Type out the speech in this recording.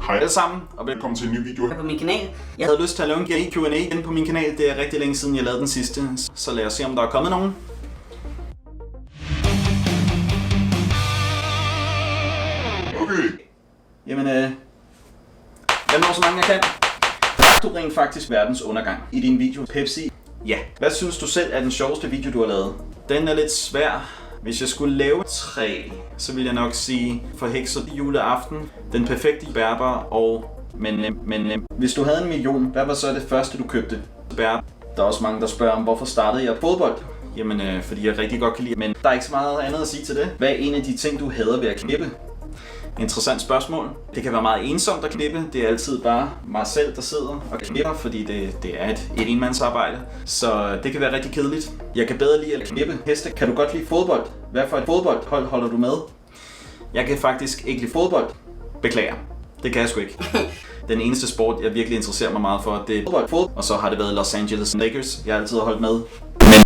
Hej alle sammen, og velkommen til en ny video på min kanal. Jeg havde lyst til at lave en Q&A igen på min kanal. Det er rigtig længe siden, jeg lavede den sidste. Så lad os se, om der er kommet nogen. Okay. Jamen, jeg når så mange jeg kan. Du rent faktisk verdens undergang i din video Pepsi. Ja. Hvad synes du selv er den sjoveste video, du har lavet? Den er lidt svær. Hvis jeg skulle lave 3, så ville jeg nok sige Forhekset juleaften, Den perfekte berber og men. Hvis du havde 1 million, hvad var så det første, du købte? Berber. Der er også mange, der spørger om, hvorfor startede jeg fodbold? Jamen, fordi jeg rigtig godt kan lide. Men der er ikke så meget andet at sige til det. Hvad er en af de ting, du hader ved at knippe? Interessant spørgsmål. Det kan være meget ensomt at knippe. Det er altid bare mig selv, der sidder og knipper, fordi det er et enmandsarbejde. Så det kan være rigtig kedeligt. Jeg kan bedre lide at knippe. Heste, kan du godt lide fodbold? Hvad for et fodboldhold holder du med? Jeg kan faktisk ikke lide fodbold. Beklager. Det kan jeg sgu ikke. Den eneste sport, jeg virkelig interesserer mig meget for, det er fodbold. Og så har det været Los Angeles Lakers, jeg altid har holdt med.